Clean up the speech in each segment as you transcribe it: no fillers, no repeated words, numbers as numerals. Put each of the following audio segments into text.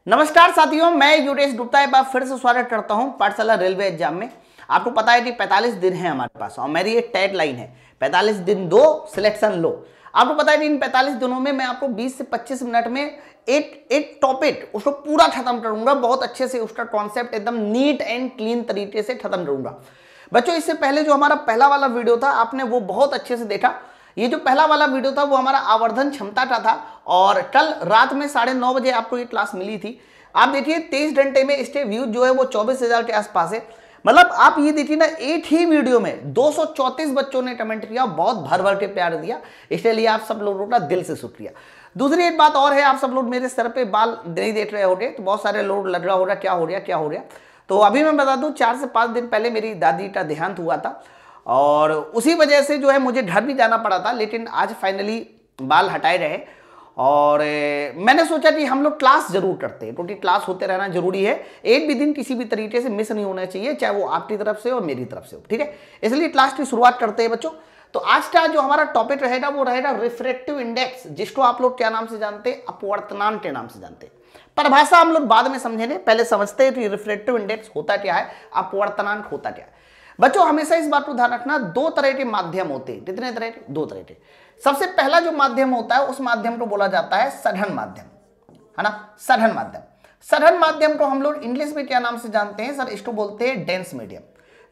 नमस्कार साथियों, मैं युवराज गुप्ता एक बार फिर से स्वागत करता हूं पाठशाला रेलवे एग्जाम में। आपको पता है कि 45 दिन है हमारे पास और मेरी ये टैग लाइन है 45 दिन दो सिलेक्शन लो। आपको पता है कि इन 45 दिनों में मैं आपको 20 से 25 मिनट में एक टॉपिक उसको पूरा खत्म करूंगा, बहुत अच्छे से उसका कॉन्सेप्ट एकदम नीट एंड क्लीन तरीके से खत्म करूंगा। बच्चों, इससे पहले जो हमारा पहला वाला वीडियो था आपने वो बहुत अच्छे से देखा। ये जो पहला वाला वीडियो था वो हमारा आवर्धन क्षमता का था और कल रात में 9:30 बजे आपको ये क्लास मिली थी। आप देखिए 23 घंटे में इसके व्यूज जो है वो 24,000 के आसपास है। मतलब आप ये देखिए ना, एक ही वीडियो में 234 बच्चों ने कमेंट किया, बहुत भर भर के प्यार दिया, इसके लिए आप सब लोगों का दिल से शुक्रिया। दूसरी एक बात और है, आप सब लोग मेरे सर पे बाल नहीं देख रहे होंगे तो बहुत सारे लोग लग रहा हो रहा क्या हो गया। तो अभी मैं बता दूं, 4 से 5 दिन पहले मेरी दादी का देहांत हुआ था और उसी वजह से जो है मुझे घर भी जाना पड़ा था, लेकिन आज फाइनली बाल हटाए रहे और मैंने सोचा कि हम लोग क्लास जरूर करते हैं क्योंकि क्लास होते रहना जरूरी है। एक भी दिन किसी भी तरीके से मिस नहीं होना चाहिए, चाहे वो आपकी तरफ से और मेरी तरफ से हो, ठीक है। इसलिए क्लास की शुरुआत करते हैं बच्चों। तो आज का जो हमारा टॉपिक रहेगा वो रहेगा रिफ्रैक्टिव इंडेक्स, जिसको आप लोग क्या नाम से जानते हैं? अपवर्तनांक के नाम से जानते हैं। परिभाषा हम लोग बाद में समझेंगे, पहले समझते हैं कि रिफ्रैक्टिव इंडेक्स होता क्या है, अपवर्तनांक होता क्या है। बच्चों, हमेशा इस बात को ध्यान रखना, दो तरह के माध्यम होते हैं। कितने तरह के? दो तरह के। सबसे पहला जो माध्यम होता है उस माध्यम को बोला जाता है सघन माध्यम, है ना, सघन माध्यम। सघन माध्यम को हम लोग इंग्लिश में क्या नाम से जानते हैं सर? इसको बोलते हैं डेंस मीडियम।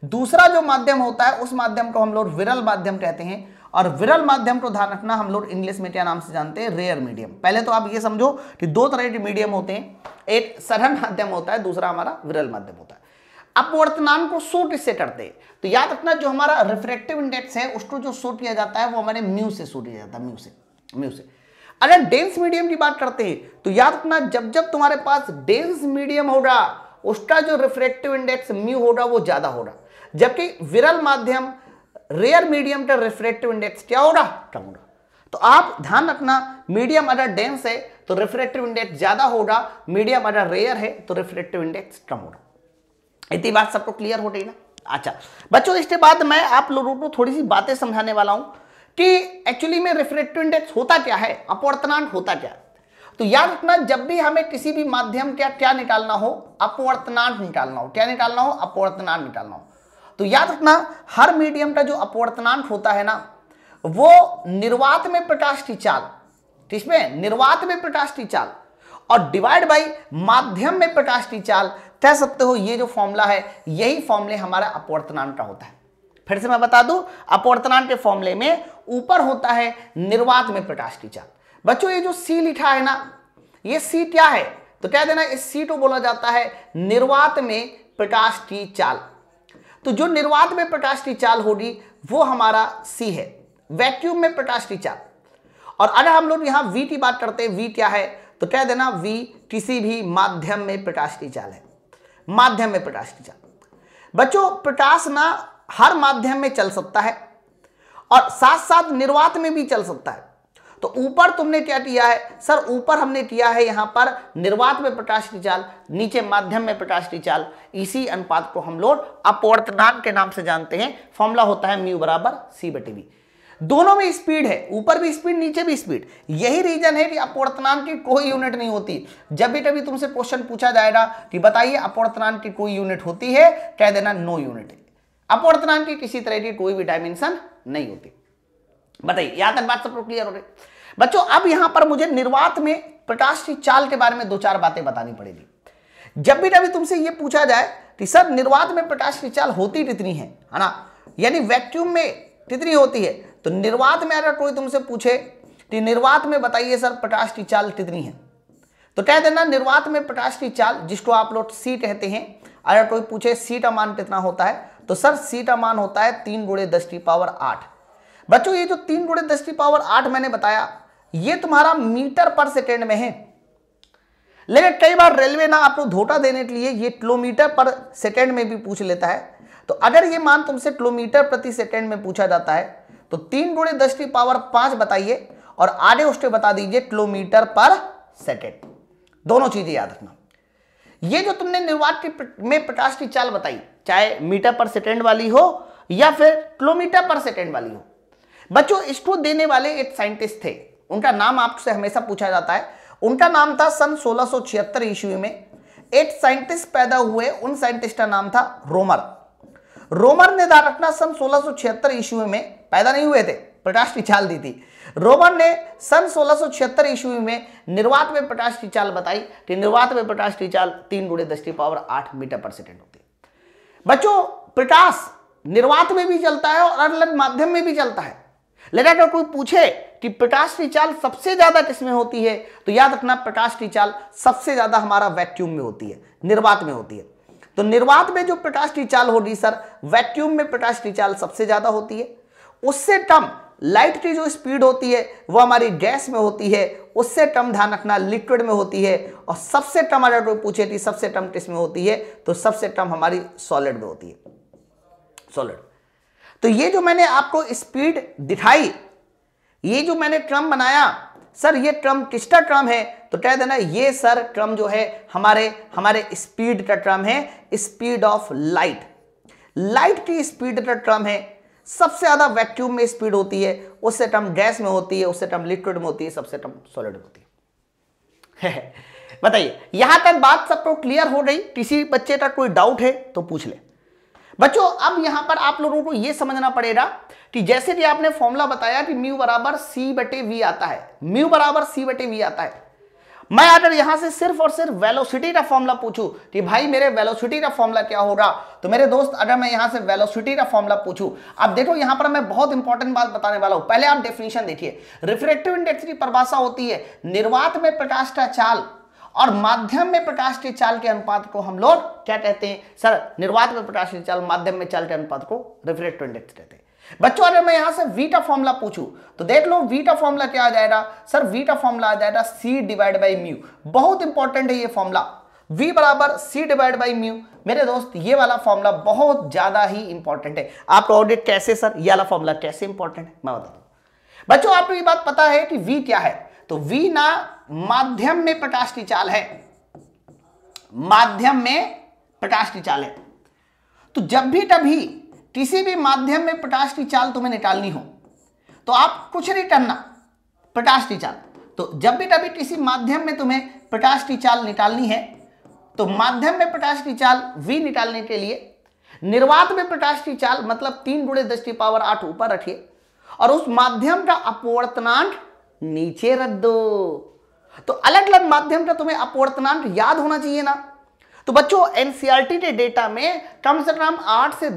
दूसरा जो माध्यम होता है उस माध्यम को हम लोग विरल माध्यम कहते हैं और विरल माध्यम को ध्यान रखना, हम लोग इंग्लिश में क्या नाम से जानते हैं? Rare medium. पहले तो आप ये समझो कि दो तरह के मीडियम होते हैं, एक सघन माध्यम होता है, दूसरा हमारा विरल माध्यम होता है। अपवर्तनांक को शो किससे करते हैं? तो याद रखना, जो हमारा रिफ्रैक्टिव इंडेक्स है उसको जो शो किया जाता है वो हमारे म्यू से शो किया जाता है, म्यू से। अगर डेंस मीडियम की बात करते हैं तो याद रखना, जब जब तुम्हारे पास डेंस मीडियम होगा उसका जो रिफ्रैक्टिव इंडेक्स म्यू होगा वो ज्यादा होगा, जबकि विरल माध्यम रेयर मीडियम का रिफ्रैक्टिव इंडेक्स क्या होगा? कम होगा। तो आप ध्यान रखना, मीडियम अगर डेंस है तो रिफ्रैक्टिव इंडेक्स ज्यादा होगा, मीडियम अगर रेयर है तो रिफ्रैक्टिव इंडेक्स कम होगा। इतनी बात सबको क्लियर हो गई ना? अच्छा बच्चों, इसके बाद मैं आप लोगों को थोड़ी सी बातें समझाने वाला हूं कि एक्चुअली में रिफ्रैक्टिव इंडेक्स होता क्या है, अपवर्तनांक होता क्या है। तो याद रखना, जब भी हमें किसी भी माध्यम का क्या निकालना हो? अपवर्तनांक निकालना हो। क्या निकालना हो? अपवर्तनांक निकालना हो। तो याद रखना, हर मीडियम का जो अपवर्तनांक होता है ना, वो निर्वात में प्रकाश की चाल, किसमें? निर्वात में प्रकाश की चाल और डिवाइड बाई माध्यम में प्रकाश की चाल, कह सकते हो ये जो फॉर्मूला है यही फॉर्मूले हमारा अपवर्तनांक का होता है। फिर से मैं बता दूं, अपवर्तनांक के फॉर्मूले में ऊपर होता है निर्वात में प्रकाश की चाल। बच्चों, ये जो सी लिखा है ना, ये सी क्या है? तो क्या देना, इस सी को बोला जाता है निर्वात में प्रकाश की चाल। तो जो निर्वात में प्रकाश की चाल होगी वो हमारा सी है, वैक्यूम में प्रकाश की चाल। और अगर हम लोग यहां वी की बात करते हैं, वी क्या है? तो क्या देना, वी किसी भी माध्यम में प्रकाश की चाल है, माध्यम में प्रकाश की चाल। बच्चों, प्रकाश ना हर माध्यम में चल सकता है और साथ साथ निर्वात में भी चल सकता है। तो ऊपर तुमने क्या किया है सर? ऊपर हमने किया है यहां पर निर्वात में प्रकाश की चाल, नीचे माध्यम में प्रकाश की चाल। इसी अनुपात को हम लोग अपवर्तनांक के नाम से जानते हैं। फॉर्मूला होता है म्यू बराबर सी बटे वी। दोनों में स्पीड है, ऊपर भी स्पीड नीचे भी स्पीड। यही रीजन है कि अपवर्तनांक की कोई यूनिट नहीं होती। जब भी कभी तुमसे क्वेश्चन पूछा जाएगा कि बताइए अपवर्तनांक की कोई यूनिट होती है, कह देना नो यूनिट है। अपवर्तनांक की किसी तरह की कोई भी डायमेंशन नहीं होती। बताइए, यहां तक बात सबको क्लियर हो रही? बच्चों, अब यहां पर मुझे निर्वात में प्रकाश की चाल के बारे में 2-4 बातें बतानी पड़ेगी। जब भी कभी तुमसे यह पूछा जाए कि सर निर्वात में प्रकाश की चाल होती कितनी है ना, यानी वैक्यूम में कितनी होती है, तो निर्वात में अगर कोई तुमसे पूछे कि निर्वात में बताइए सर प्रकाश की चाल कितनी है, तो कह देना निर्वात में प्रकाश की चाल, जिसको आप लोग सी कहते हैं। अगर कोई पूछे सी का मान कितना होता है, तो सर सी का मान होता है 3 × 10⁸। बच्चों, ये जो 3 × 10⁸ मैंने बताया, ये तुम्हारा मीटर पर सेकेंड में है। लेकिन कई बार रेलवे ना आपको धोखा देने के लिए ये किलोमीटर पर सेकेंड में भी पूछ लेता है। तो अगर ये मान तुमसे किलोमीटर प्रति सेकेंड में पूछा जाता है तो 3 × 10⁵ बताइए और आगे उसके बता दीजिए किलोमीटर पर सेकेंड। दोनों चीजें याद रखना। ये जो तुमने निर्वात में प्रकाश की चाल बताई, चाहे मीटर पर सेकेंड वाली हो या फिर किलोमीटर पर सेकेंड वाली हो, बच्चों इसको देने वाले एक साइंटिस्ट थे, उनका नाम आपसे हमेशा पूछा जाता है। उनका नाम था सन 1676 ईस्वी में एक साइंटिस्ट पैदा हुए, उन साइंटिस्ट का नाम था रोमर। रोमर ने ध्यान रखना सन 1676 ईस्वी में पैदा नहीं हुए थे, प्रकाश की चाल दी थी। रोमर ने सन 1676 ईस्वी में निर्वात में प्रकाश की चाल बताई कि निर्वात में प्रकाश की चाल 3 × 10⁸ मीटर पर सेकेंड होती है। बच्चों प्रकाश निर्वात में भी चलता है और अलग अलग माध्यम में भी चलता है, लेकिन अगर कोई पूछे कि प्रकाश की चाल सबसे ज्यादा किसमें होती है, तो याद रखना प्रकाश की चाल सबसे ज्यादा हमारा वैक्यूम में होती है, निर्वात में होती है। तो निर्वात में जो प्रकाश की चाल होगी सर, वैक्यूम में प्रकाश की चाल सबसे ज्यादा होती है। उससे कम लाइट की जो स्पीड होती है वो हमारी गैस में होती है, उससे कम ध्यान रखना लिक्विड में होती है, और सबसे कम अगर कोई पूछे कि सबसे कम किस में होती है, तो सबसे कम हमारी सॉलिड में होती है, सॉलिड। तो ये जो मैंने आपको स्पीड दिखाई, ये जो मैंने क्रम बनाया सर, ये क्रम किसका क्रम है, तो कह देना ये सर क्रम जो है हमारे स्पीड का क्रम है, स्पीड ऑफ लाइट। लाइट की स्पीड का क्रम है। सबसे ज्यादा वैक्यूम में स्पीड होती है, उससे कम गैस में होती है, उससे कम लिक्विड में होती है, सबसे कम सॉलिड में होती है। बताइए यहां तक बात सबको क्लियर हो गई? किसी बच्चे का कोई डाउट है तो पूछ ले। बच्चों अब यहां पर आप लोगों को यह समझना पड़ेगा कि जैसे कि आपने फॉर्मूला बताया कि म्यू बराबर c/v आता है, म्यू बराबर c/v आता है। मैं अगर यहां से सिर्फ और सिर्फ वेलोसिटी का फॉर्मूला पूछूं कि भाई मेरे वेलोसिटी का फॉर्मूला क्या होगा, तो मेरे दोस्त अगर मैं यहां से वेलोसिटी का फॉर्मूला पूछूं, अब देखो यहां पर मैं बहुत इंपॉर्टेंट बात बताने वाला हूं। पहले आप डेफिनेशन देखिए। रिफ्रैक्टिव इंडेक्स की परिभाषा होती है निर्वात में प्रकाश का चाल और माध्यम में प्रकाश की चाल के अनुपात को हम लोग क्या कहते हैं सर? निर्वात में प्रकाश की चाल, माध्यम में चाल के अनुपात को रिफ्रैक्टिव इंडेक्स कहते हैं। बच्चों अगर मैं यहां से v का फॉर्मूला पूछूं तो देख लो v का फॉर्मूला क्या आ जाएगा सर? v का फॉर्मूला आ जाएगा c/μ। बहुत इंपॉर्टेंट है ये फॉर्मूला, v बराबर c/μ। मेरे दोस्त ये वाला फॉर्मूला बहुत ज्यादा ही इंपॉर्टेंट है। आप ऑडिट कैसे सर, ये वाला फॉर्मूला कैसे इंपॉर्टेंट है मैं बता दूं। बच्चों आपको ये बात पता है कि v क्या है? तो v ना माध्यम में प्रकाश की चाल है, माध्यम में प्रकाश की चाल है। तो जब भी कभी किसी भी माध्यम में प्रकाश की चाल तुम्हें निकालनी हो तो आप कुछ नहीं करना, प्रकाश की चाल। तो जब भी कभी किसी माध्यम में तुम्हें प्रकाश की चाल निकालनी है तो माध्यम में प्रकाश की चाल v निकालने के लिए निर्वात में प्रकाश की चाल मतलब 3 × 10⁸ ऊपर रखिए और उस माध्यम का अपवर्तनांक नीचे रख दो। तो अलग अलग माध्यम का तुम्हें अपवर्तनांक याद होना चाहिए ना। तो बच्चों एनसीईआरटी के डेटा में कम से कम 8 से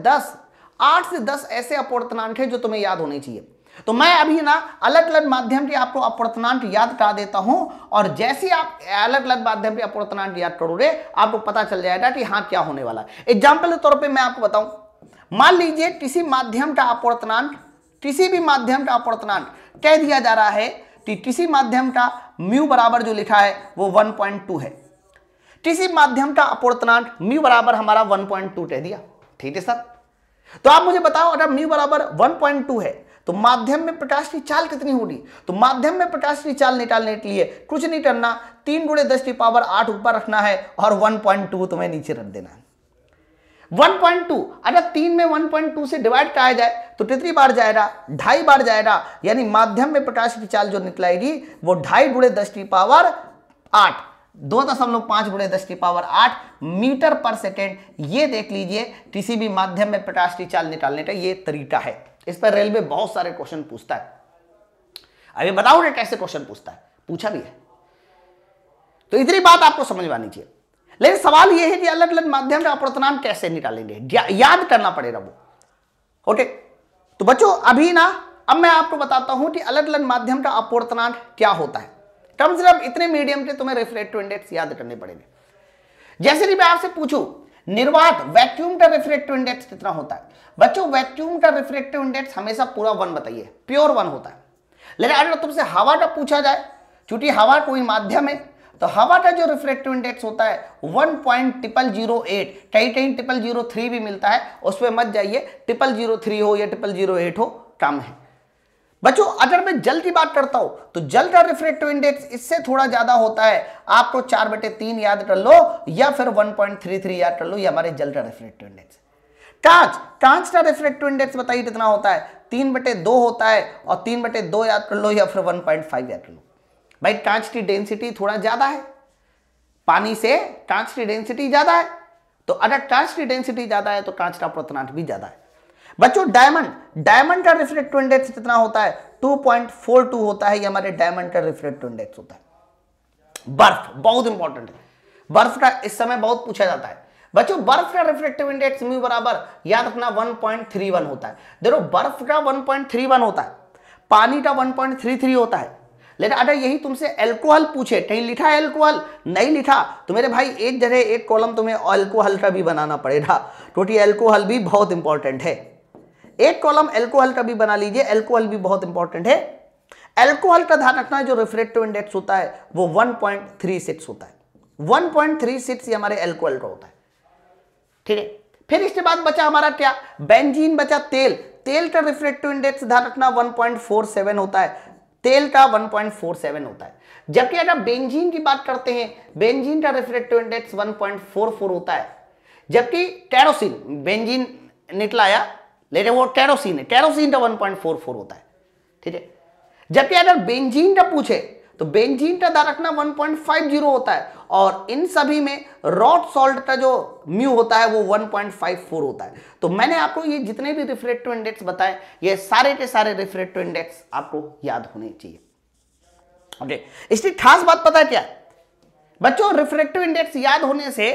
10 ऐसे अपवर्तनांक है जो तुम्हें याद होने चाहिए। तो मैं अभी ना अलग अलग माध्यम के आपको अपवर्तनांक याद करा देता हूं, और जैसे आप अलग अलग माध्यम के अपवर्तनांक याद करोगे आपको पता चल जाएगा कि हाँ क्या होने वाला है। एग्जाम्पल के तौर पे मैं आपको बताऊं, मान लीजिए किसी माध्यम का अपवर्तनांक, किसी भी माध्यम का अपवर्तनांक कह दिया जा रहा है कि किसी माध्यम का म्यू बराबर जो लिखा है वो 1.2 है। किसी माध्यम का अपवर्तनांक म्यू बराबर हमारा 1.2 कह दिया, ठीक है सर। तो आप मुझे बताओ अगर म्यू बराबर 1.2 है तो माध्यम में प्रकाश की चाल कितनी होगी? तो माध्यम में प्रकाश की चाल निकालने के लिए कुछ नहीं करना, 3 × 10⁸ ऊपर रखना है और 1.2 तुम्हें नीचे रख देना है। 1.2 अगर 3 में 1.2 से डिवाइड किया जाए तो कितनी बार जाएगा? 2.5 बार जाएगा। यानी माध्यम में प्रकाश की चाल जो निकलेगी वो 2.5 × 10⁸, 2.5 × 10⁸ मीटर पर सेकेंड। ये देख लीजिए किसी भी माध्यम में प्रकाश की चाल निकालने का ये तरीका है। इस पर रेलवे बहुत सारे क्वेश्चन पूछता है। अभी बताओगे कैसे क्वेश्चन पूछता है? पूछा भी है। तो इतनी बात आपको समझ में आनी चाहिए। लेकिन सवाल यह है कि अलग अलग माध्यम का अपवर्तनांक कैसे निकालेंगे, याद करना पड़ेगा वो। ओके, तो बच्चों अभी ना अब मैं आपको बताता हूं कि अलग अलग माध्यम का अपवर्तनांक क्या होता है। कम से कम इतने मीडियम के तुम्हें रिफ्रैक्टिव इंडेक्स याद करने पड़ेंगे। जैसे कि मैं आपसे पूछूं निर्वात वैक्यूम का रिफ्रैक्टिव इंडेक्स कितना होता है? बच्चों वैक्यूम का रिफ्रैक्टिव इंडेक्स हमेशा पूरा 1 बताइए, प्योर 1 होता है। लेकिन अगर तुमसे हवा का पूछा जाए, क्योंकि हवा कोई माध्यम है, तो हवा का जो रिफ्रैक्टिव इंडेक्स होता है 1.0008, कहीं कहीं 0003 भी मिलता है, उसमें मत जाइए, 0003 हो या 0008 हो, कम है। बच्चों अगर मैं जल की बात करता हूं तो जल का रिफ्रैक्टिव इंडेक्स इससे थोड़ा ज्यादा होता है। आपको 4/3 याद कर लो या फिर 1.33 याद कर लो, ये हमारे जल का रिफ्रैक्टिव इंडेक्स। कांच का रिफ्रैक्टिव इंडेक्स बताइए कितना होता है? 3/2 होता है, और 3/2 याद कर लो या फिर 1.5 याद कर लो। भाई कांच की डेंसिटी थोड़ा ज्यादा है, पानी से कांच की डेंसिटी ज्यादा है, तो अगर कांच की डेंसिटी ज्यादा है तो कांच का अपवर्तनांक भी ज्यादा है। बच्चों डायमंड का रिफ्रैक्टिव इंडेक्स कितना होता है? 2.42 होता है, ये हमारे डायमंड का रिफ्रैक्टिव इंडेक्स होता है। बर्फ बहुत इंपॉर्टेंट है, बर्फ का इस समय बहुत पूछा जाता है। बच्चों बर्फ का रिफ्रैक्टिव इंडेक्स म्यू बराबर याद रखना 1.31 होता है। देखो बर्फ का 1.31 होता है, पानी का 1.33 होता है। लेकिन अगर यही तुमसे अल्कोहल पूछे, कहीं लिखा है अल्कोहल? नहीं लिखा, तो मेरे भाई एक जगह एक कॉलम तुम्हें अल्कोहल का भी बनाना पड़ेगा, क्योंकि अल्कोहल भी बहुत इंपॉर्टेंट है। एक कॉलम अल्कोहल का भी बना लीजिए, अल्कोहल भी बहुत इंपॉर्टेंट है। अल्कोहल का ध्यान रखना जो रिफ्रैक्टिव इंडेक्स होता है वो 1.36 होता है। 1.36 ये हमारे अल्कोहल का होता है, ठीक है। फिर इसके बाद बचा हमारा क्या? बेंजीन बचा तेल। तेल का रिफ्रैक्टिव इंडेक्स ध्यान रखना 1.47 होता है, तेल का 1.47 होता है। जबकि अगर बेंजीन की बात करते हैं, बेंजीन का रिफ्रैक्टिव इंडेक्स 1.44 होता है। जबकि केरोसिन, बेंजीन निकलाया लेकिन वो केरोसिन है, केरोसिन का 1.44 होता है, ठीक है। जबकि अगर बेंजीन का पूछे तो बेंजीन का ध्यान रखना 1.50 होता है, और इन सभी में रॉक सॉल्ट का जो म्यू होता है वो 1.54 होता है। तो मैंने आपको ये जितने भी रिफ्रैक्टिव इंडेक्स बताए, ये सारे के सारे रिफ्रैक्टिव इंडेक्स आपको याद होने चाहिए, ओके। इसकी खास बात पता है क्या बच्चों? रिफ्रैक्टिव इंडेक्स याद होने से,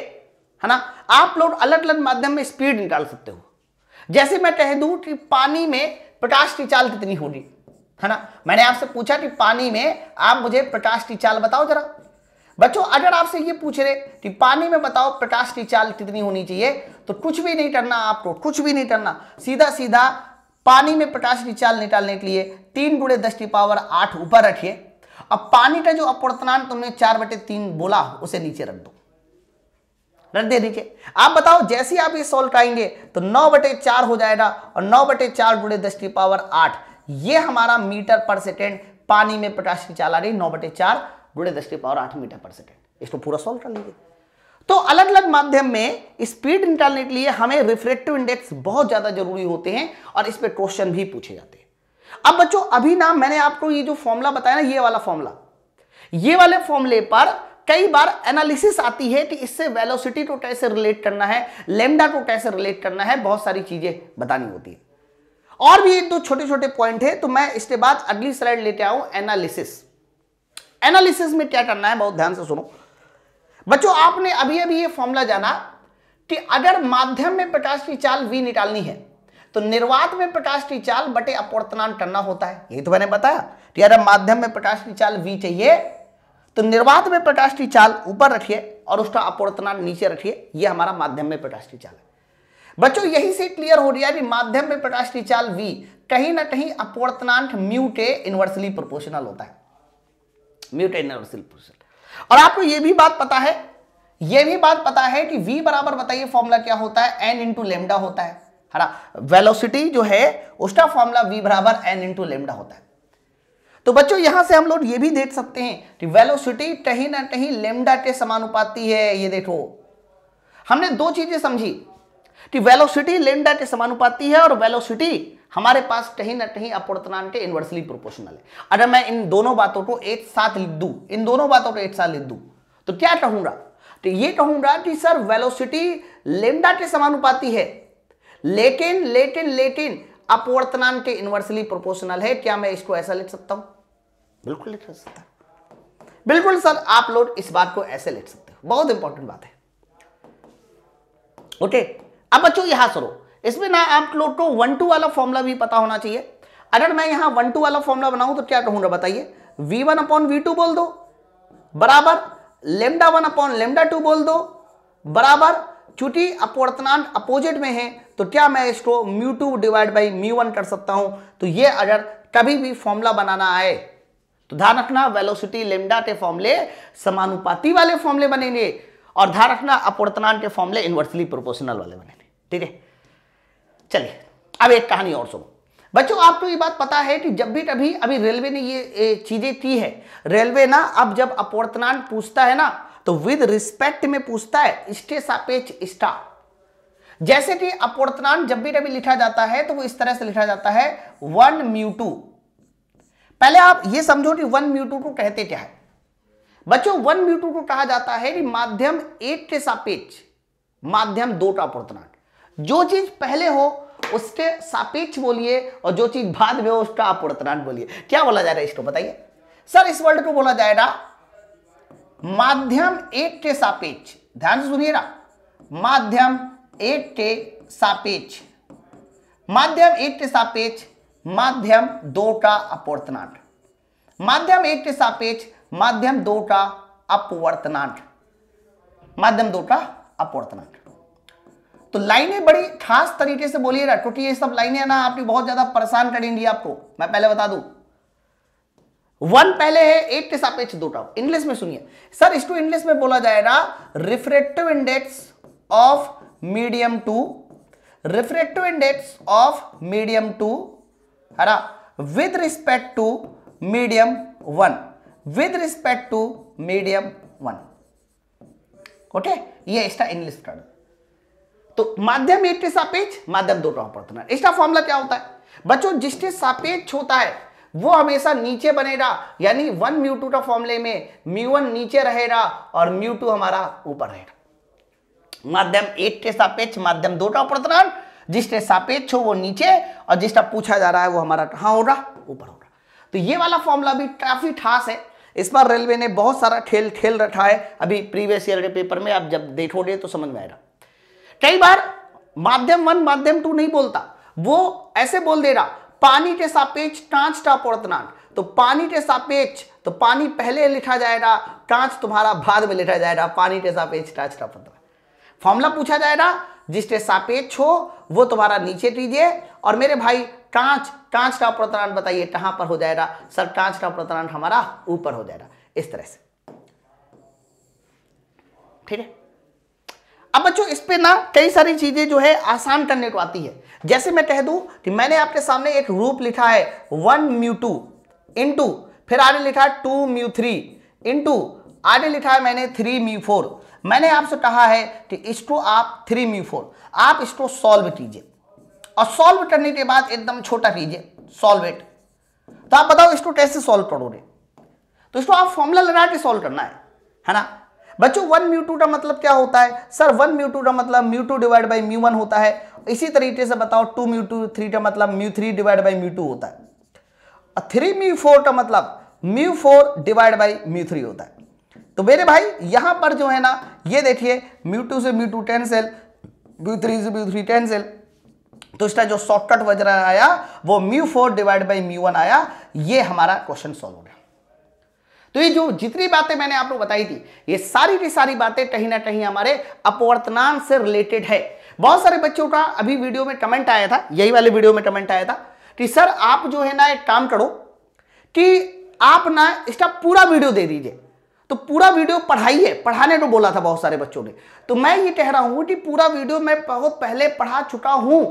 है ना, आप लोग अलग अलग माध्यम में स्पीड निकाल सकते हो। जैसे मैं कह दूं कि पानी में प्रकाश की चाल कितनी होगी, है ना, मैंने आपसे पूछा कि पानी में आप मुझे प्रकाश की चाल बताओ जरा। बच्चों अगर आपसे ये पूछ रहे कि पानी में बताओ प्रकाश की चाल कितनी होनी चाहिए, तो कुछ भी नहीं करना आपको, कुछ भी नहीं करना, सीधा सीधा पानी में प्रकाश की चाल निकालने के लिए 3 × 10⁸ ऊपर रखिए। अब पानी का जो अपवर्तनांक तुमने 4/3 बोला उसे नीचे रख दो, रख दे नीचे। आप बताओ जैसे ही आप ये सॉल्व कराएंगे तो 9/4 हो जाएगा, और 9/4 × 10⁸ ये हमारा मीटर पर सेकेंड पानी में प्रकाश की चाल आ रही, 9/4 × 10⁸ मीटर पर सेकेंड। इसको पूरा सॉल्व कर लीजिए। तो अलग अलग माध्यम में स्पीड निकालने के लिए हमें रिफ्रैक्टिव इंडेक्स बहुत ज्यादा जरूरी होते हैं, और इस पे क्वेश्चन भी पूछे जाते हैं। अब बच्चों अभी ना मैंने आपको ये जो फॉर्मूला बताया ना, ये वाला फॉर्मूला, ये वाले फॉर्मूले पर कई बार एनालिसिस आती है कि इससे वेलोसिटी को कैसे रिलेट करना है, लैम्डा को कैसे रिलेट करना है, बहुत सारी चीजें बतानी होती है। और भी एक दो छोटे छोटे पॉइंट है, तो मैं इसके बाद अगली स्लाइड लेते आऊं एनालिसिस। एनालिसिस में क्या करना है बहुत ध्यान से सुनो बच्चों। आपने अभी अभी ये फॉर्मूला जाना कि अगर माध्यम में प्रकाश की चाल v निकालनी है तो निर्वात में प्रकाश की चाल बटे अपवर्तनांक करना होता है। यही तो मैंने बताया कि अगर माध्यम में प्रकाश की चाल v चाहिए तो निर्वात में प्रकाश की चाल ऊपर रखिए और उसका अपवर्तनांक नीचे रखिए। यह हमारा माध्यम में प्रकाश की चाल है। बच्चों यही से क्लियर हो गया कि माध्यम में प्रकाश की चाल v कहीं ना कहीं अपवर्तनांक म्यू के इनवर्सली प्रोपोर्शनल होता है, म्यू के इनवर्सली प्रोपोर्शनल। और आपको यह भी बात पता है, कि v बराबर बताइए फॉर्मूला क्या होता है, n × लैम्डा होता है ना। वेलोसिटी जो है उसका फॉर्मूला v बराबर n × लैम्डा होता है। तो बच्चों यहां से हम लोग ये भी देख सकते हैं कि वेलोसिटी कहीं ना कहीं लैम्डा के समानुपाती है। ये देखो हमने दो चीजें समझी कि वेलोसिटी लैम्डा के समानुपाती है और वेलोसिटी हमारे पास कहीं ना कहीं अपवर्तनांक के इनवर्सली प्रोपोर्शनल है। अगर मैं इन दोनों बातों को एक साथ लिख दूं, तो क्या कहूंगा? तो ये कहूंगा कि सर वेलोसिटी लैम्डा के समानुपाती है, लेकिन अपवर्तनांक के इनवर्सली प्रोपोर्शनल है। क्या मैं इसको ऐसा लिख सकता हूं? बिल्कुल लिख सकता हूं। बिल्कुल सर आप लोग इस बात को ऐसे लिख सकते हो, बहुत इंपॉर्टेंट बात है, ओके। अब बच्चों यहां सुनो, इसमें ना आप लोग को 1-2 वाला फॉर्मूला भी पता होना चाहिए। अगर मैं यहां 1-2 वाला फॉर्मूला बनाऊं तो क्या कहूंगा बताइए? v1/v2 बोल दो बराबर λ1/λ2 बोल दो बराबर, चूंकि अपवर्तनांक अपोजिट में है तो क्या मैं इसको μ2 / μ1 कर सकता हूं। तो ये अगर कभी भी फॉर्मूला बनाना आए तो ध्यान रखना वेलोसिटी लैम्डा के फॉर्मूले समानुपाती वाले फॉर्मूले बनेंगे, और ध्यान रखना अपवर्तनांक के फॉर्मूले इनवर्सली प्रोपोर्शनल वाले बनेंगे, ठीक है। चलिए अब एक कहानी और सुनो बच्चों। आपको ये बात पता है कि जब भी कभी अभी रेलवे ने ये चीजें की है, रेलवे ना अब जब अपवर्तनांक पूछता है ना तो विद रिस्पेक्ट में पूछता है इसके सापेक्ष स्टार। जैसे कि अपवर्तनांक जब भी कभी लिखा जाता है तो वो इस तरह से लिखा जाता है 1 μ2। पहले आप ये समझो कि 1 μ2 को कहते क्या है। बच्चों 1 म्यू2 को कहा जाता है कि माध्यम 1 के सापेक्ष माध्यम 2 का अपूर्णांक। जो चीज पहले हो उसके सापेक्ष बोलिए और जो चीज बाद में हो उसका अपूर्णांक बोलिए। क्या बोला जाएगा इसको बताइए सर? इस वर्ड को बोला जाएगा माध्यम 1 के सापेक्ष। ध्यान से सुनिए ना, माध्यम 1 के सापेक्ष, माध्यम 1 के सापेक्ष माध्यम 2 का अपवर्तनांक, माध्यम 1 के सापेक्ष माध्यम 2 का अपवर्तनांक, माध्यम 2 का अपवर्तनांक। तो लाइनें बड़ी खास तरीके से बोलिएगा क्योंकि ये सब लाइनें ना आपकी बहुत ज्यादा परेशान करेंगी आपको। मैं पहले बता दूं 1 पहले है 1 के सापेक्ष 2 का। इंग्लिश में सुनिए सर, इसको इंग्लिश में बोला जाएगा refractive index of medium 2, refractive index of medium 2 है ना, with respect to medium 1, with respect to medium 1। Okay, ये इसका इंग्लिश टर्म। तो माध्यम 1 के सापेक्ष माध्यम 2 का अपवर्तनांक, इसका फॉर्मूला क्या होता है बच्चों? जिसके सापेक्ष होता है वो हमेशा नीचे बनेगा, यानी 1 म्यू2 का फॉर्मूले में म्यू1 नीचे रहेगा और म्यू2 हमारा ऊपर रहेगा। माध्यम 1 के सापेक्ष माध्यम 2 का अपवर्तनांक, जिसके सापेक्ष हो वो नीचे और जिसका पूछा जा रहा है वो हमारा कहां होगा? ऊपर होगा। तो ये वाला फॉर्मूला भी काफी खास है। इस बार रेलवे ने बहुत सारा खेल रखा है। अभी प्रीवियस ईयर के पेपर में आप जब देखोगे तो समझ में आएगा। कई बार माध्यम 1 माध्यम 2 नहीं बोलता, वो ऐसे बोल देगा पानी के सापेक्ष कांच का अपवर्तनांक। तो पानी के सापेक्ष तो पानी पहले लिखा जाएगा, कांच तुम्हारा बाद में लिखा जाएगा, पानी के सापेक्ष कांच का अपवर्तनांक। फॉर्मूला पूछा जाएगा, जिसके सापेक्ष हो वो तुम्हारा नीचे कीजिए और मेरे भाई कांच का अपवर्तनांक बताइए कहां पर हो जाएगा? सर कांच का अपवर्तनांक हमारा ऊपर हो जाएगा। इस तरह से, ठीक है। अब बच्चों इस पे ना कई सारी चीजें जो है आसान करने को आती है। जैसे मैं कह दूं कि मैंने आपके सामने एक रूप लिखा है 1 म्यू2 इंटू, फिर आगे लिखा है 2 म्यू3 इंटू, आगे लिखा है मैंने 3 म्यू4। मैंने आपसे कहा है कि इसको आप 3 म्यू4 आप इसको सॉल्व कीजिए और सॉल्व करने के बाद एकदम छोटा कीजिए सॉल्व इट। तो आप बताओ इसको कैसे सॉल्व करोगे? तो इसको आप फॉर्मूला लगा के सॉल्व करना है ना बच्चों। 1 म्यू2 का मतलब क्या होता है? सर 1 म्यू2 का मतलब म्यू2 डिवाइड बाई म्यू1 होता है। इसी तरीके से बताओ 2 म्यू3 का मतलब म्यू3 डिवाइड बाई म्यू2 होता है। और 3 म्यू4 का मतलब म्यू4 डिवाइड बाई म्यू3 होता है। तो मेरे भाई यहां पर जो है ना, ये देखिए म्यू2 से म्यू2 कैंसिल, म्यू3 से म्यू3 कैंसिल, तो इसका जो शॉर्टकट वजह आया वो म्यू4 डिवाइड बाई म्यू1 आया। ये हमारा क्वेश्चन सॉल्व हो गया। तो ये जो जितनी बातें मैंने आपको बताई थी, ये सारी की सारी बातें कहीं ना कहीं हमारे अपवर्तनांक से रिलेटेड है। बहुत सारे बच्चों का अभी वीडियो में कमेंट आया था, यही वाले वीडियो में कमेंट आया था कि सर आप जो है ना एक काम करो कि आप ना इसका पूरा वीडियो दे दीजिए। तो पूरा वीडियो पढ़ाइए, पढ़ाने को बोला था बहुत सारे बच्चों ने। तो मैं ये कह रहा हूं कि पूरा वीडियो मैं बहुत पहले पढ़ा चुका हूं।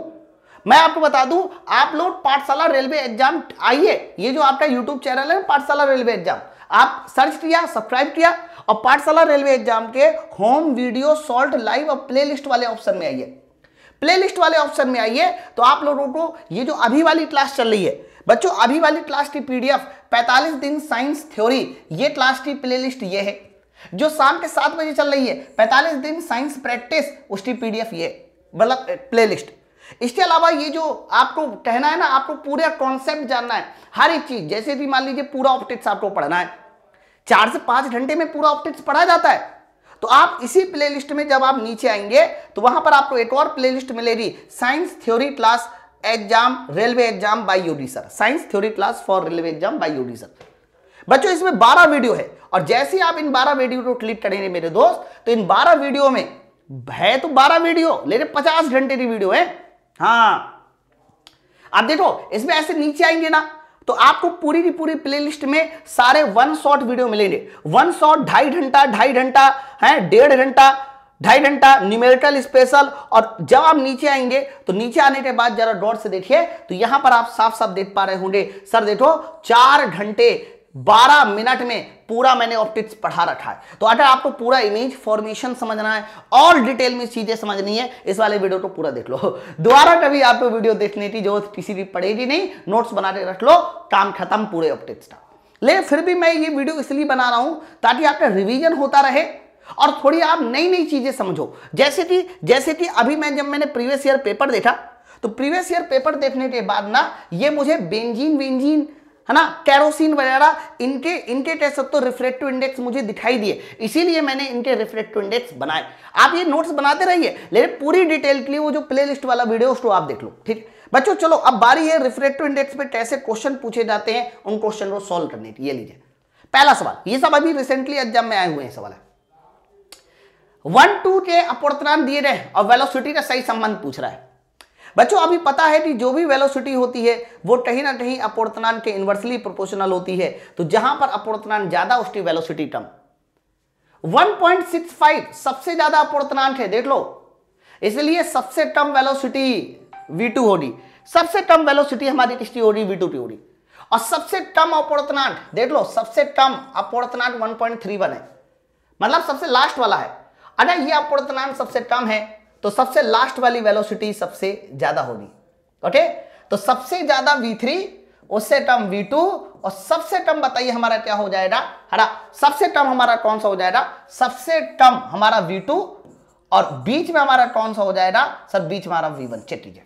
मैं आपको बता दूं, आप लोग पाठशाला रेलवे एग्जाम आइए, ये जो आपका यूट्यूब चैनल है पाठशाला रेलवे एग्जाम, आप सर्च किया, सब्सक्राइब किया और पाठशाला रेलवे एग्जाम के होम वीडियो सॉल्ट लाइव और प्लेलिस्ट वाले ऑप्शन में आइए। प्लेलिस्ट वाले ऑप्शन में आइए तो आप लोगों को ये जो अभी वाली क्लास चल रही है बच्चों, अभी वाली क्लास की पीडीएफ 45 दिन साइंस थ्योरी, ये क्लास की प्लेलिस्ट ये है। जो शाम के 7 बजे चल रही है 45 दिन साइंस प्रैक्टिस, उसकी पीडीएफ ये मतलब प्लेलिस्ट। इसके अलावा ये जो आपको कहना है ना, आपको पूरा कॉन्सेप्ट जानना है, हर एक चीज, जैसे भी मान लीजिए पूरा ऑप्टिक्स आपको पढ़ना है, 4 से 5 घंटे में पूरा ऑप्टिक्स पढ़ा जाता है। तो आप इसी प्लेलिस्ट में जब आप नीचे आएंगे तो वहां पर आपको एक और प्लेलिस्ट मिलेगी, science theory class exam railway exam by UD sir, science theory class for railway exam by UD sir. बच्चों इसमें 12 वीडियो है और जैसे ही आप इन 12 वीडियो को क्लिक करेंगे मेरे दोस्त, तो इन 12 वीडियो में है तो 12 वीडियो, लेकिन 50 घंटे की वीडियो है। हाँ आप देखो इसमें ऐसे नीचे आएंगे ना तो आपको पूरी की पूरी प्लेलिस्ट में सारे 1 शॉट वीडियो मिलेंगे। 1 शॉट 2.5 घंटा, 2.5 घंटा है, 1.5 घंटा, 2.5 घंटा न्यूमेरिकल स्पेशल। और जब आप नीचे आएंगे तो नीचे आने के बाद जरा गौर से देखिए तो यहां पर आप साफ साफ देख पा रहे होंगे, सर देखो 4 घंटे 12 मिनट में पूरा मैंने ऑप्टिक्स पढ़ा रखा है। तो अगर आपको पूरा इमेज फॉर्मेशन समझना है और डिटेल में चीजें समझनी है, इस वाले वीडियो को पूरा देख लो। दोबारा कभी आपको वीडियो देखने की जरूरत किसी भी पड़ेगी नहीं, नोट्स बना के रख लो, काम खत्म पूरे ऑप्टिक्स का। लेकिन फिर भी मैं ये वीडियो इसलिए बना रहा हूं ताकि आपका रिवीजन होता रहे और थोड़ी आप नई नई चीजें समझो। जैसे कि अभी जब मैंने प्रीवियस ईयर पेपर देखा, तो प्रीवियस ईयर पेपर देखने के बाद ना ये मुझे बेंजीन वेंजीन है ना, कैरोसिन वगैरह इनके टेस्ट तो रिफ्रैक्टिव इंडेक्स मुझे दिखाई दिए, इसीलिए मैंने इनके रिफ्रैक्टिव इंडेक्स बनाए। आप ये नोट्स बनाते रहिए, लेकिन पूरी डिटेल के लिए वो जो प्लेलिस्ट वाला वीडियो उसको आप देख लो। ठीक बच्चों, चलो अब बारी है रिफ्रैक्टिव इंडेक्स पे कैसे क्वेश्चन पूछे जाते हैं, उन क्वेश्चन को सॉल्व करने की। ये लीजिए पहला सवाल, ये सब अभी रिसेंटली एग्जाम में आए हुए हैं सवाल है। 1-2 के अपवर्तनांक दिए गए और वेलोसिटी का सही संबंध पूछ रहा है। बच्चों अभी पता है कि जो भी वेलोसिटी होती है वो कहीं ना कहीं अपवर्तनांक के इनवर्सली प्रोपोर्शनल होती है, तो जहां पर अपवर्तनांक ज्यादा उसकी वेलोसिटी कम। 1.65 सबसे ज्यादा अपवर्तनांक है, देख लो, इसलिए सबसे कम वेलोसिटी v2 होगी। सबसे कम वेलोसिटी हमारी किसकी होगी, v2 की होगी। और सबसे कम अपवर्तनांक देख लो, सबसे कम अपवर्तनांक 1.31 है, मतलब सबसे लास्ट वाला है। अगर ये अपवर्तनांक सबसे कम है तो सबसे लास्ट वाली वेलोसिटी सबसे ज्यादा होगी। ओके, तो सबसे ज्यादा v3, उससे कम v2 और सबसे कम बताइए हमारा क्या हो जाएगा, हरा सबसे कम हमारा कौन सा हो जाएगा, सबसे कम हमारा v2 और बीच में हमारा कौन सा हो जाएगा सर, बीच में हमारा v1। चेक कीजिए,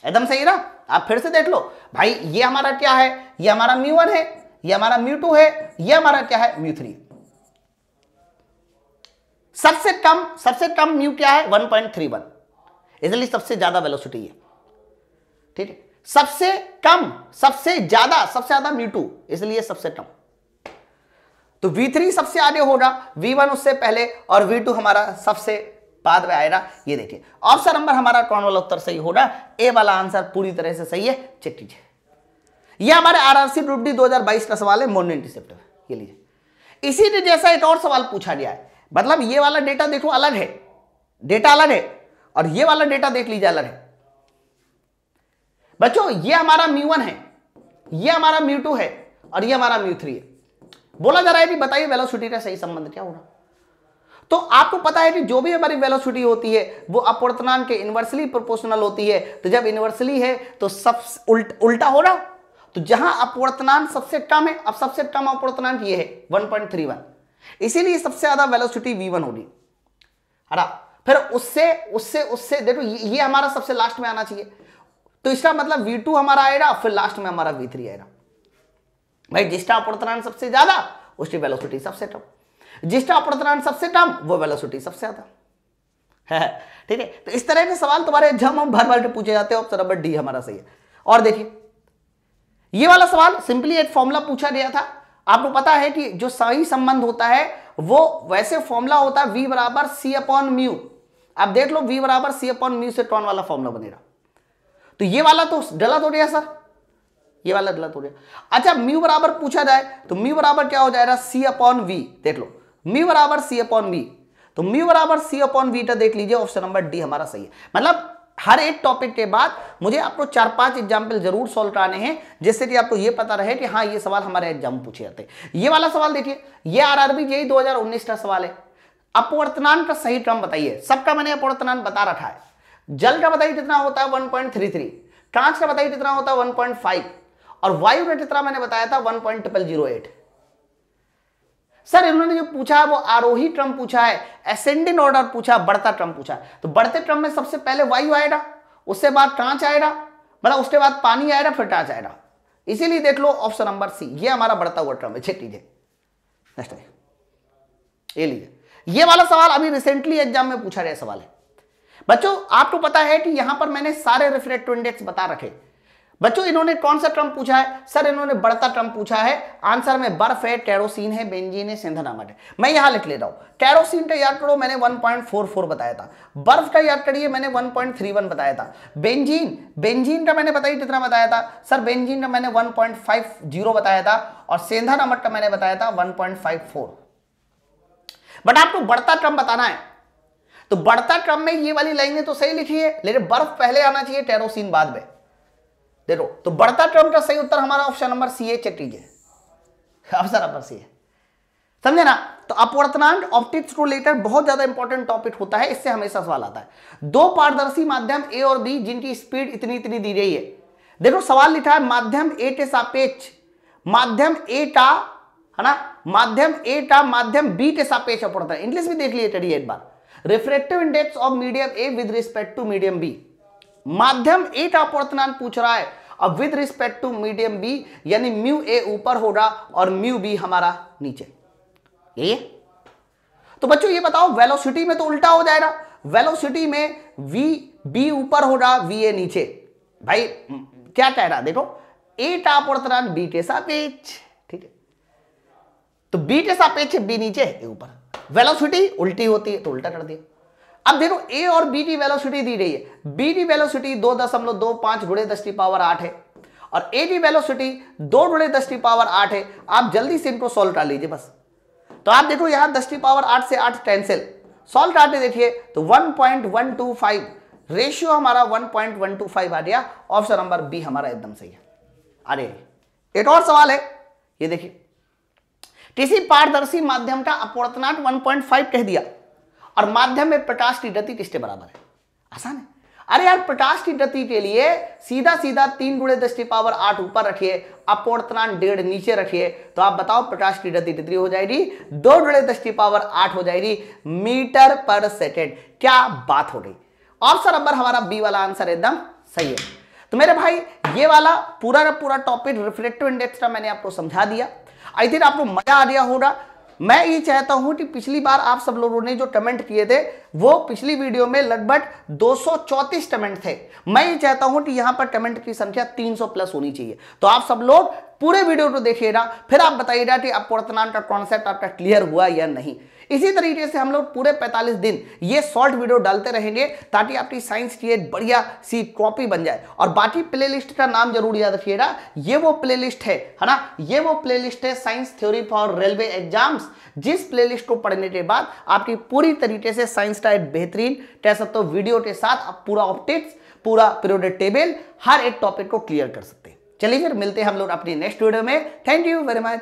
एकदम सही ना। आप फिर से देख लो भाई, ये हमारा क्या है, ये हमारा μ1 है, ये हमारा μ2 है, ये हमारा क्या है, μ3। सबसे कम म्यू क्या है, 1.31, इसलिए सबसे ज्यादा वेलोसिटी है। ठीक है, सबसे ज्यादा μ2, इसलिए सबसे कम। तो v3 सबसे आगे होगा, v1 उससे पहले और v2 हमारा सबसे बाद में आएगा। ये देखिए ऑप्शन नंबर हमारा कौन वाला उत्तर सही होगा, ए वाला आंसर पूरी तरह से सही है। चेक कीजिए, ये हमारे आरआरसी ग्रुप डी 2022 का सवाल है, मॉर्निंग इंटरसेप्टर। ये लीजिए, इसी के जैसा एक और सवाल पूछा गया है, मतलब ये वाला डेटा देखो अलग है, डेटा अलग है, और ये वाला डेटा देख लीजिए अलग है। बच्चों ये हमारा μ1 है, ये हमारा μ2 है और ये हमारा μ3 है। बोला जा रहा है कि बताइए वेलोसिटी का सही संबंध क्या होगा। तो आपको पता है कि जो भी हमारी वेलोसिटी होती है वो अपवर्तनांक के इनवर्सली प्रोपोर्शनल होती है। तो जब इनवर्सली है तो सब उल्टा हो रहा, तो जहां अपवर्तनांक सबसे कम है, अब सबसे कम अपवर्तनांक ये है 1.31, इसीलिए सबसे ज्यादा वेलोसिटी v1 होगी। है फिर उससे देखो ये हमारा सबसे लास्ट में आना चाहिए, तो इसका मतलब v2 हमारा आएगा, फिर लास्ट में हमारा v3 आएगा। भाई जिसका अपवर्तनांक सबसे ज्यादा उसकी वेलोसिटी सबसे कम, जिसका अपवर्तनांक सबसे कम वो वेलोसिटी सबसे ज्यादा है। ठीक है, तो इस तरह के सवाल तुम्हारे एग्जाम में भर भर के पूछे जाते हैं। ऑप्शन नंबर डी हमारा सही है। और देखिए ये वाला सवाल सिंपली एक फॉर्मूला पूछा गया था। आपको पता है कि जो सही संबंध होता है वो वैसे फॉर्मूला होता है v बराबर c/μ। आप देख लो v बराबर c/μ से कौन वाला फॉर्मूला बनेगा, तो ये वाला तो गलत हो गया सर, ये वाला गलत हो गया। अच्छा μ बराबर पूछा जाए तो μ बराबर क्या हो जाएगा, c/v। देख लो μ बराबर c/v, तो μ बराबर c/v का देख लीजिए, ऑप्शन नंबर डी हमारा सही है। मतलब हर एक टॉपिक के बाद मुझे आपको 4-5 एग्जाम्पल जरूर सॉल्व कराने हैं, जिससे कि आपको ये पता रहे कि हाँ ये सवाल हमारे एग्जाम में पूछे जाते हैं। ये वाला सवाल देखिए, ये आरआरबी जेईई 2019 का सवाल है। अपवर्तनांक का सही क्रम बताइए। सबका मैंने अपवर्तनांक बता रखा है। जल का बताइए कितना होता है 1.33, कांच का बताइए कितना होता है 1.5, और वायु का कितना मैंने बताया था 1.008। सर इन्होंने जो पूछा है वो आरोही क्रम पूछा है, असेंडिंग ऑर्डर पूछा, बढ़ता क्रम पूछा है। तो बढ़ते क्रम में सबसे पहले वायु आएगा, उससे बाद कांच आएगा, मतलब उसके बाद पानी आएगा, फिर कांच आएगा। इसीलिए देख लो ऑप्शन नंबर सी, ये हमारा बढ़ता हुआ क्रम है। चेक कीजिए, नेक्स्ट ये लीजिए, ये वाला सवाल अभी रिसेंटली एग्जाम में पूछा गया सवाल है। बच्चों आपको पता है कि यहां पर मैंने सारे रिफ्रैक्टिव इंडेक्स बता रखे। बच्चों इन्होंने कौन सा क्रम पूछा है, सर इन्होंने बढ़ता क्रम पूछा है। आंसर में बर्फ है, केरोसिन है, बेंजीन है, सेंधन अमट है। मैं यहां लिख ले रहा हूं, केरोसिन का याद करो मैंने 1.44 बताया था, बर्फ का याद करिए मैंने 1.31 बताया था, बेंजीन का मैंने बताइए कितना बताया था, सर बेंजीन का मैंने 1.50 बताया था, और सेंधन अमट का मैंने बताया था 1.54। बट आपको बढ़ता क्रम बताना है, तो बढ़ता क्रम में ये वाली लाइनें तो सही लिखी है, लेकिन बर्फ पहले आना चाहिए, केरोसिन बाद में। देखो तो बढ़ता क्रम का सही उत्तर हमारा ऑप्शन नंबर सी है। चेक कीजिए, ऑप्शन नंबर सी है, समझे ना। तो अपवर्तनांक ऑप्टिक्स को लेकर बहुत ज्यादा इंपॉर्टेंट टॉपिक होता है, इससे हमेशा सवाल आता है। दो पारदर्शी माध्यम ए और बी जिनकी स्पीड इतनी इतनी दी गई है। देखो सवाल लिखा है माध्यम ए के सापेक्ष माध्यम एटा, है ना, माध्यम एटा माध्यम बी के सापेक्ष अपवर्तन। इंग्लिश भी देख लिए चलिए एक बार। Refractive index of medium A with respect to medium B. माध्यम ए का अपवर्तनांक पूछ रहा है, अब with respect to medium B, यानी म्यू ए ऊपर होगा और म्यू बी हमारा नीचे। ये तो बच्चों ये बताओ, वेलोसिटी में तो उल्टा हो जाएगा। वेलोसिटी में वी बी ऊपर होगा, वी ए नीचे। भाई क्या कह रहा, देखो ए का अपवर्तनांक बी के सापेक्ष, ठीक है, तो बी के सापेक्ष बी नीचे ए ऊपर। वेलोसिटी उल्टी होती है तो उल्टा कर दिया। अब देखो ए और बी की वेलोसिटी दी गई है। बी की वेलोसिटी 2.25 × 10⁸ है और ए की वेलोसिटी 2 × 10⁸ है। आप जल्दी से इनको सॉल्व कर लीजिए बस। तो आप देखो यहां 10⁸ से 8 कैंसिल, सॉल्व करके देखिए तो 1.125 रेशियो हमारा 1.125 आ गया। ऑप्शन नंबर बी हमारा एकदम सही है। अरे एक और सवाल है, ये देखिए, किसी पारदर्शी माध्यम का अपवर्तनांक 1.5 कह दिया और माध्यम में प्रकाश की गति किसके बराबर है? आसान है। अरे यार प्रकाश की गति के लिए सीधा सीधा 3 × 10⁸ ऊपर रखिए, अपवर्तनांक 1.5 नीचे रखिए, तो आप बताओ प्रकाश की गति कितनी हो जाएगी? 2 × 10⁸ हो जाएगी मीटर पर सेकेंड। क्या बात हो गई। ऑप्शन नंबर हमारा बी वाला आंसर एकदम सही है। तो मेरे भाई ये वाला पूरा का पूरा टॉपिक रिफ्रैक्टिव इंडेक्स का मैंने आपको समझा दिया। आई थिंक आपको मजा आ गया होगा। मैं ये चाहता हूं कि पिछली बार आप सब लोगों ने जो कमेंट किए थे वो पिछली वीडियो में लगभग 234 कमेंट थे। मैं ये चाहता हूं कि यहां पर कमेंट की संख्या 300 प्लस होनी चाहिए। तो आप सब लोग पूरे वीडियो को देखिएगा, फिर आप बताइएगा कि अपवर्तनांक का कॉन्सेप्ट आपका क्लियर हुआ या नहीं। इसी तरीके से हम लोग पूरे 45 दिन ये शॉर्ट वीडियो डालते रहेंगे ताकि आपकी साइंस की एक बढ़िया सी कॉपी बन जाए। और बाकी प्लेलिस्ट का नाम जरूर याद रखिएगा, ये वो प्लेलिस्ट है ना, ये वो प्लेलिस्ट है science theory for railway exams, जिस प्लेलिस्ट को पढ़ने के बाद आपकी पूरी तरीके से साइंस का एक बेहतरीन कह सकते हो वीडियो के साथ आप पूरा ऑप्टिक्स, पूरा पीरियोडिक टेबल, हर एक टॉपिक को क्लियर कर सकते हैं। चलिए फिर मिलते हैं हम लोग अपनी नेक्स्ट वीडियो में। Thank you very much.